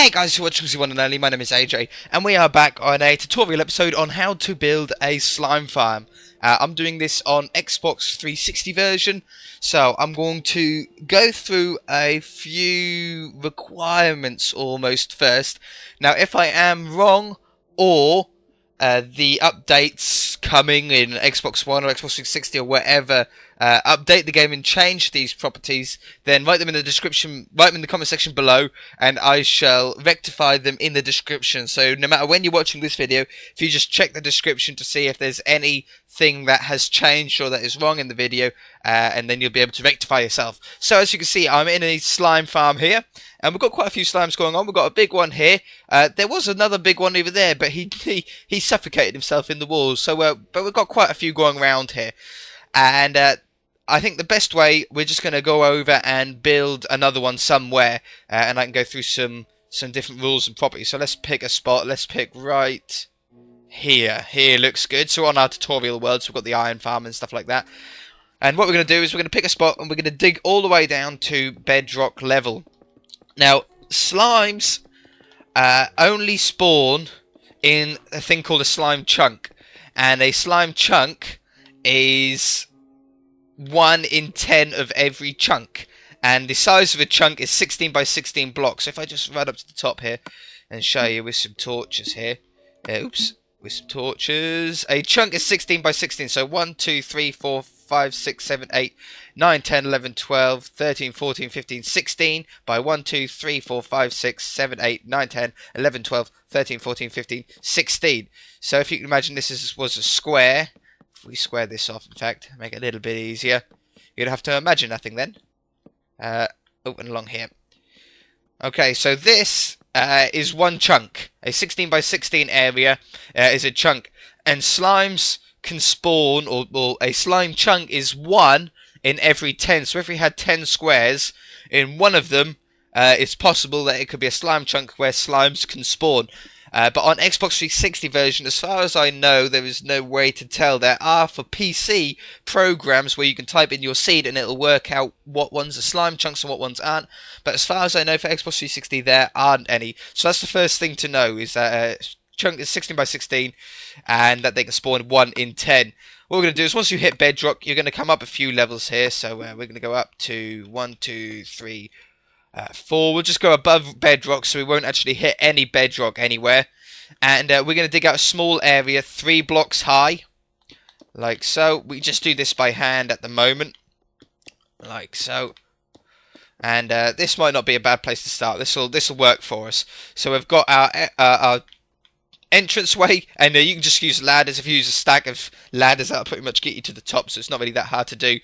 Hey guys, you're watching One and Only. My name is AJ, and we are back on a tutorial episode on how to build a slime farm. I'm doing this on Xbox 360 version, so I'm going to go through a few requirements almost first. Now, if I am wrong, or the updates coming in Xbox One or Xbox 360 or whatever update the game and change these properties, then write them in the description, write them in the comment section below, and I shall rectify them in the description. So no matter when you're watching this video, if you just check the description to see if there's anything that has changed or that is wrong in the video, and then you'll be able to rectify yourself. So as you can see, I'm in a slime farm here, and we've got quite a few slimes going on. We've got a big one here. There was another big one over there, but he suffocated himself in the walls. So, but we've got quite a few going around here, and I think the best way, we're just going to go over and build another one somewhere, and I can go through some different rules and properties. So let's pick a spot. Let's pick right here. Here looks good. So on our tutorial world, so we've got the iron farm and stuff like that. And what we're going to do is we're going to pick a spot and we're going to dig all the way down to bedrock level. Now, slimes only spawn in a thing called a slime chunk, and a slime chunk is 1 in 10 of every chunk, and the size of a chunk is 16 by 16 blocks. So if I just run up to the top here and show you with some torches here, with some torches, a chunk is 16 by 16, so 1, 2, 3, 4, 5, 6, 7, 8, 9, 10, 11, 12, 13, 14, 15, 16 by 1, 2, 3, 4, 5, 6, 7, 8, 9, 10, 11, 12, 13, 14, 15, 16. So if you can imagine this was a square. If we square this off, in fact, make it a little bit easier, you'd have to imagine nothing then. Open along here. Okay, so this is one chunk. A 16 by 16 area is a chunk, and slimes can spawn, or a slime chunk is 1 in every 10. So if we had 10 squares, in one of them, it's possible that it could be a slime chunk where slimes can spawn. But on Xbox 360 version, as far as I know, there is no way to tell. There are for PC programs where you can type in your seed and it'll work out what ones are slime chunks and what ones aren't. But as far as I know, for Xbox 360, there aren't any. So that's the first thing to know, is that chunk is 16 by 16 and that they can spawn 1 in 10. What we're going to do is, once you hit bedrock, you're going to come up a few levels here. So we're going to go up to 1, 2, 3, 4. We'll just go above bedrock, so we won't actually hit any bedrock anywhere. And we're going to dig out a small area 3 blocks high, like so. We just do this by hand at the moment, like so. And this might not be a bad place to start. This will work for us. So we've got our entranceway, and you can just use ladders. If you use a stack of ladders, that'll pretty much get you to the top, so it's not really that hard to do.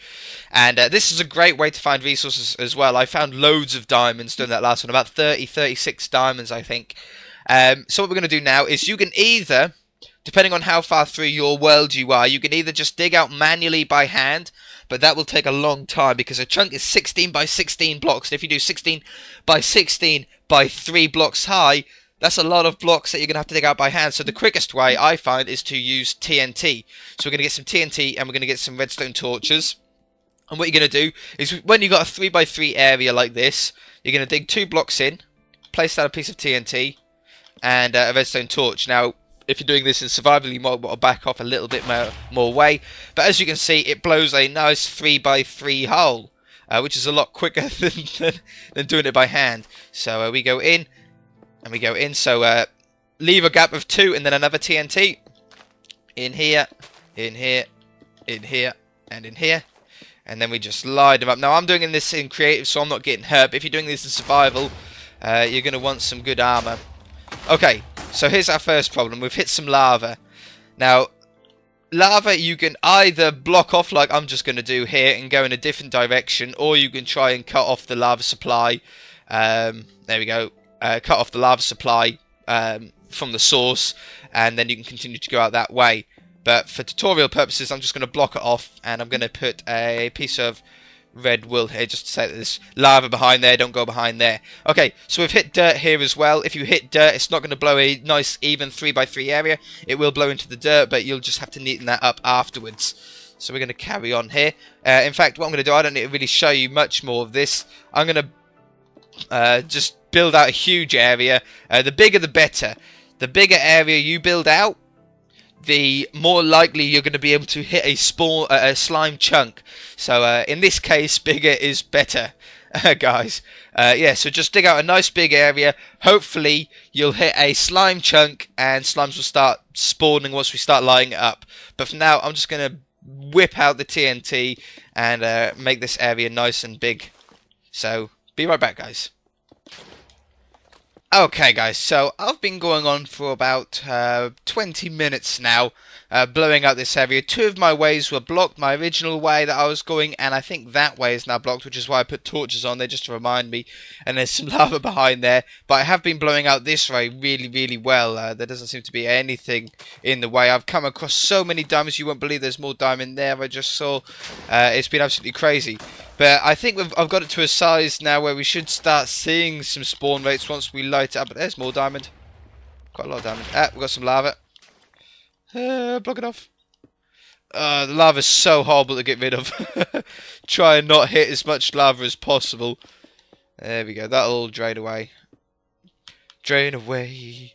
And this is a great way to find resources as well. I found loads of diamonds doing that last one, about 36 diamonds, I think. So what we're going to do now is, you can either, depending on how far through your world you are, you can either just dig out manually by hand, but that will take a long time because a chunk is 16 by 16 blocks. And if you do 16 by 16 by 3 blocks high, that's a lot of blocks that you're going to have to dig out by hand. So the quickest way, I find, is to use TNT. So we're going to get some TNT and we're going to get some redstone torches. And what you're going to do is, when you've got a 3 by 3 area like this, you're going to dig 2 blocks in, place down a piece of TNT and a redstone torch. Now, if you're doing this in survival, you might want to back off a little bit more way. But as you can see, it blows a nice 3 by 3 hole, which is a lot quicker than doing it by hand. So we go in. And we go in, so leave a gap of 2 and then another TNT. In here, in here, in here, and in here. And then we just line them up. Now, I'm doing this in creative, so I'm not getting hurt. But if you're doing this in survival, you're going to want some good armor. Okay, so here's our first problem. We've hit some lava. Now, lava you can either block off, like I'm just going to do here, and go in a different direction. Or you can try and cut off the lava supply. There we go. Cut off the lava supply from the source, and then you can continue to go out that way. But for tutorial purposes, I'm just going to block it off, and I'm going to put a piece of red wool here just to say that there's lava behind there, don't go behind there. Okay, so we've hit dirt here as well. If you hit dirt, it's not going to blow a nice even 3 by 3 area. It will blow into the dirt, but you'll just have to neaten that up afterwards. So we're going to carry on here. In fact, what I'm going to do, I don't need to really show you much more of this. I'm going to just build out a huge area. The bigger the better. The bigger area you build out, the more likely you're going to be able to hit a slime chunk. So in this case, bigger is better, guys. Yeah, so just dig out a nice big area. Hopefully you'll hit a slime chunk and slimes will start spawning once we start lighting it up. But for now, I'm just going to whip out the TNT and make this area nice and big. So be right back, guys. Okay guys, so I've been going on for about 20 minutes now, blowing out this area. Two of my ways were blocked, my original way that I was going, and I think that way is now blocked, which is why I put torches on there just to remind me, and there's some lava behind there. But I have been blowing out this way really well. There doesn't seem to be anything in the way. I've come across so many diamonds, you won't believe there's more diamond there I just saw. It's been absolutely crazy. But I think I've got it to a size now where we should start seeing some spawn rates once we light it up. But there's more diamond. Quite a lot of diamond. We've got some lava. Block it off. The lava's so horrible to get rid of. Try and not hit as much lava as possible. There we go. That'll all drain away. Drain away.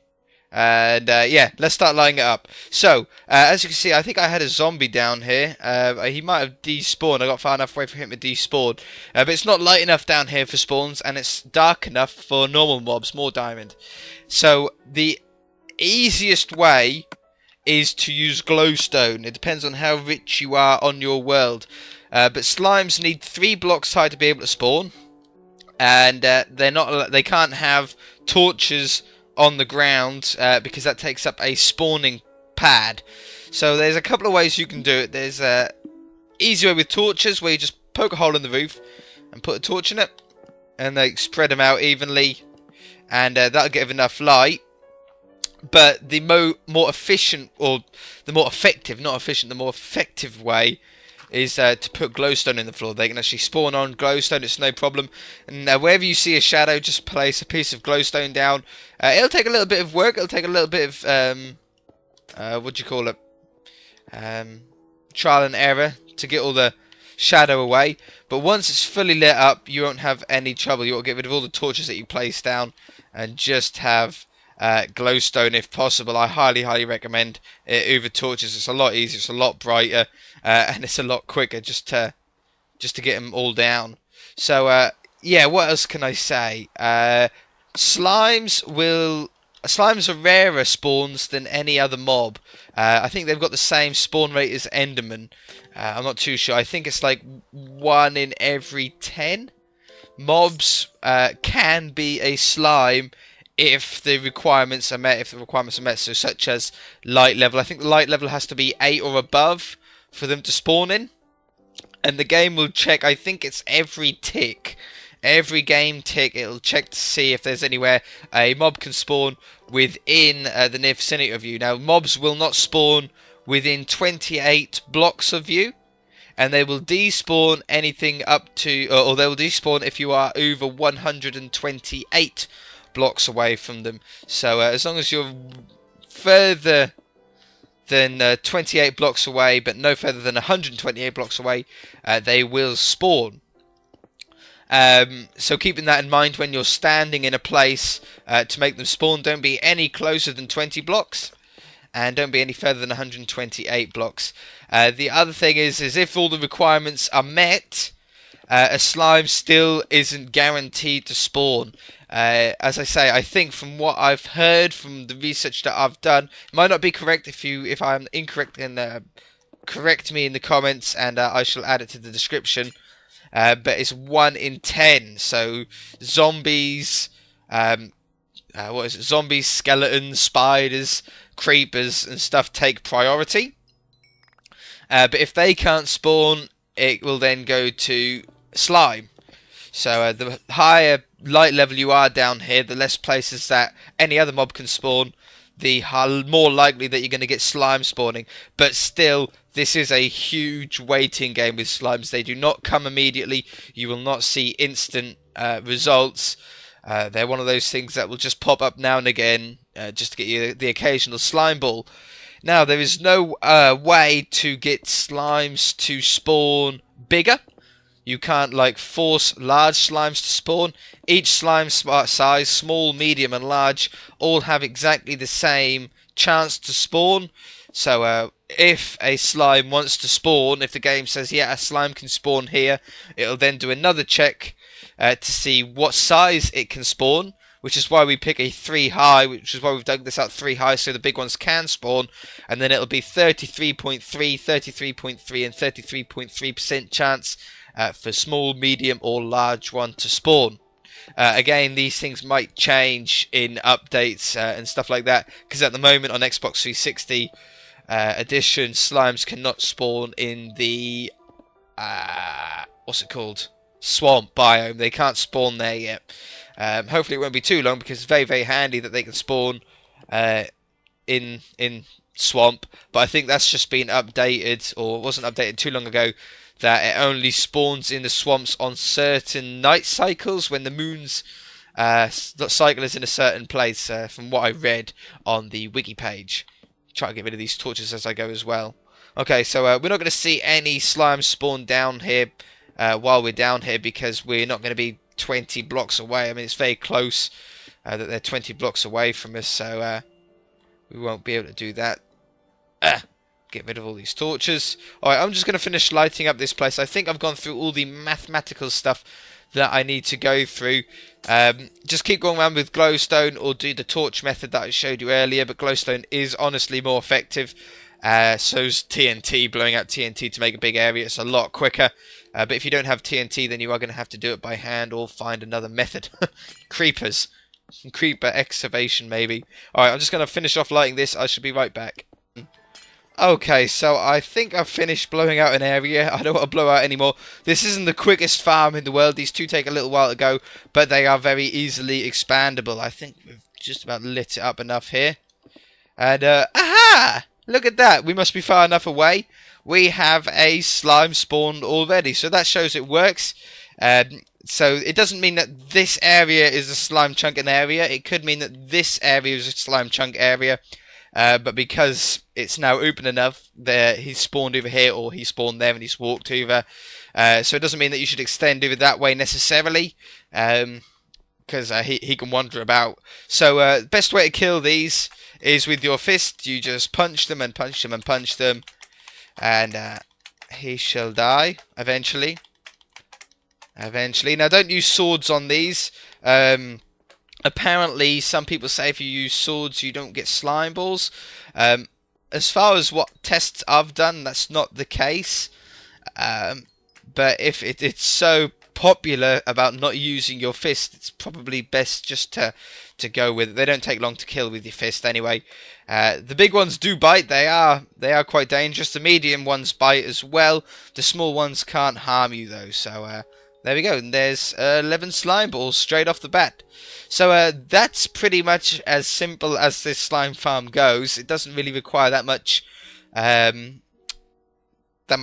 And yeah, let's start lighting it up. So, as you can see, I think I had a zombie down here. He might have despawned. I got far enough away from him to despawn. But it's not light enough down here for spawns, and it's dark enough for normal mobs, more diamond. So, the easiest way is to use glowstone. It depends on how rich you are on your world. But slimes need 3 blocks high to be able to spawn. And they can't have torches on the ground because that takes up a spawning pad. So there's a couple of ways you can do it. There's a easy way with torches where you just poke a hole in the roof and put a torch in it, and they spread them out evenly, and that'll give enough light. But the more efficient, or the more effective, not efficient, the more effective way is to put glowstone in the floor. They can actually spawn on glowstone, it's no problem. And wherever you see a shadow, just place a piece of glowstone down. It'll take a little bit of work, it'll take a little bit of, what do you call it? Trial and error to get all the shadow away. But once it's fully lit up, you won't have any trouble. You won't get rid of all the torches that you place down and just have glowstone if possible. I highly recommend it over torches. It's a lot easier, it's a lot brighter, and it's a lot quicker just to get them all down. So yeah, what else can I say? Slimes are rarer spawns than any other mob. I think they've got the same spawn rate as Enderman. I'm not too sure. I think it's like 1 in every 10 mobs can be a slime if the requirements are met. So such as light level. I think the light level has to be 8 or above for them to spawn in. And the game will check, I think it's every tick. Every game tick, it'll check to see if there's anywhere a mob can spawn within the near vicinity of you. Now, mobs will not spawn within 28 blocks of you, and they will despawn anything up to, or they will despawn if you are over 128 blocks away from them. So as long as you're further than 28 blocks away, but no further than 128 blocks away, they will spawn. So keeping that in mind when you're standing in a place to make them spawn, don't be any closer than 20 blocks, and don't be any further than 128 blocks. The other thing is if all the requirements are met, a slime still isn't guaranteed to spawn. As I say, I think from what I've heard from the research that I've done, it might not be correct. If I'm incorrect, then correct me in the comments, and I shall add it to the description. But it's 1 in 10. So zombies, what is it? Zombies, skeletons, spiders, creepers, and stuff take priority. But if they can't spawn, it will then go to slime. So the higher light level you are down here, the less places that any other mob can spawn, the more likely that you're going to get slime spawning. But still, this is a huge waiting game with slimes. They do not come immediately. You will not see instant results. They're one of those things that will just pop up now and again, just to get you the occasional slime ball. Now, there is no way to get slimes to spawn bigger. you can't like force large slimes to spawn. Each slime size, small, medium and large, all have exactly the same chance to spawn. So if a slime wants to spawn, if the game says, yeah, a slime can spawn here, it'll then do another check to see what size it can spawn, which is why we pick a 3 high, which is why we've dug this out 3 high, so the big ones can spawn, and then it'll be 33.3, 33.3 and 33.3% chance for small, medium or large one to spawn. Again, these things might change in updates and stuff like that, because at the moment on Xbox 360 edition, slimes cannot spawn in the what's it called? Swamp biome. They can't spawn there yet. Hopefully it won't be too long, because it's very, very handy that they can spawn in swamp. But I think that's just been updated, or wasn't updated too long ago, that it only spawns in the swamps on certain night cycles when the moon's cycle is in a certain place, from what I read on the wiki page. Try to get rid of these torches as I go as well. Okay, so we're not going to see any slime spawn down here while we're down here, because we're not going to be 20 blocks away. I mean, it's very close that they're 20 blocks away from us, so we won't be able to do that. Get rid of all these torches. Alright, I'm just going to finish lighting up this place. I think I've gone through all the mathematical stuff that I need to go through. Just keep going around with glowstone, or do the torch method that I showed you earlier, but glowstone is honestly more effective. So's TNT, blowing out TNT to make a big area. It's a lot quicker. But if you don't have TNT, then you are going to have to do it by hand or find another method. Creepers. Creeper excavation, maybe. Alright, I'm just going to finish off lighting this. I should be right back. Okay, so I think I've finished blowing out an area. I don't want to blow out anymore. This isn't the quickest farm in the world. These two take a little while to go, but they are very easily expandable. I think we've just about lit it up enough here. And, aha! Look at that. We must be far enough away. We have a slime spawned already, so that shows it works. So it doesn't mean that this area is a slime chunking area. It could mean that this area is a slime chunk area. But because it's now open enough, he's spawned over here, or he spawned there and he's walked over. So it doesn't mean that you should extend over that way necessarily, because he can wander about. So best way to kill these is with your fist. You just punch them and punch them and punch them, and he shall die eventually. Now, don't use swords on these. Apparently, some people say if you use swords, you don't get slime balls. As far as what tests I've done, that's not the case. But if it's so popular about not using your fist, it's probably best just to go with it. They don't take long to kill with your fist anyway. The big ones do bite. They are quite dangerous. The medium ones bite as well. The small ones can't harm you though. So there we go, and there's 11 slime balls straight off the bat. So that's pretty much as simple as this slime farm goes. It doesn't really require that much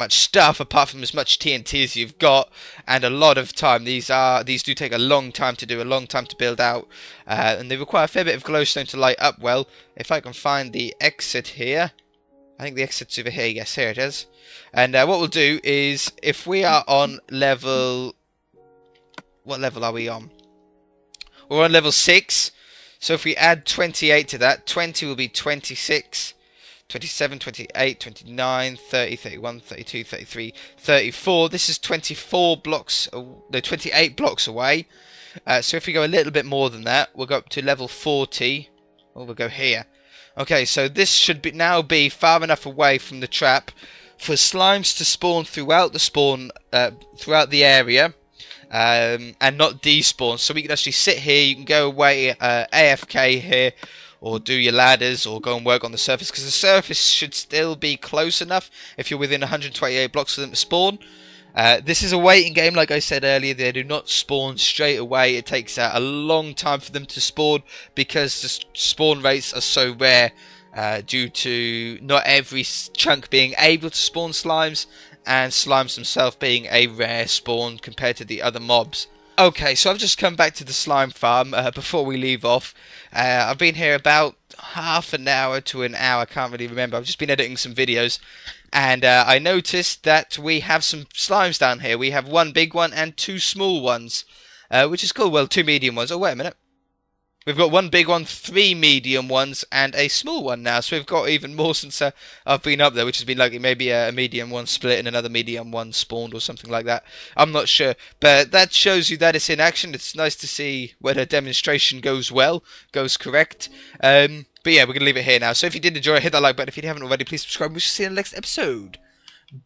stuff, apart from as much TNT as you've got, and a lot of time. These do take a long time to do, a long time to build out, and they require a fair bit of glowstone to light up well. If I can find the exit here, I think the exit's over here. Yes, here it is. And what we'll do is, if we are on level... What level are we on? We're on level 6. So if we add 28 to that, 20 will be 26, 27, 28, 29, 30, 31, 32, 33, 34. This is 24 blocks, no, 28 blocks away. So if we go a little bit more than that, we'll go up to level 40. Or we'll go here. Okay, so this should now be far enough away from the trap for slimes to spawn throughout the area. And not despawn, so we can actually sit here. You can go away AFK here, or do your ladders, or go and work on the surface, because the surface should still be close enough if you're within 128 blocks for them to spawn. This is a waiting game, like I said earlier. They do not spawn straight away. It takes a long time for them to spawn, because the spawn rates are so rare, due to not every chunk being able to spawn slimes, and slimes themselves being a rare spawn compared to the other mobs. Okay, so I've just come back to the slime farm before we leave off. I've been here about half an hour to an hour, I can't really remember. I've just been editing some videos, And I noticed that we have some slimes down here. We have one big one and two small ones, which is cool. Well, two medium ones. Oh, wait a minute. We've got one big one, three medium ones, and a small one now. So we've got even more since I've been up there, which has been like maybe a medium one split and another medium one spawned or something like that. I'm not sure. But that shows you that it's in action. It's nice to see when a demonstration goes well, goes correct. But yeah, we're going to leave it here now. So if you did enjoy it, hit that like button. If you haven't already, please subscribe. We shall see you in the next episode.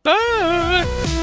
Bye!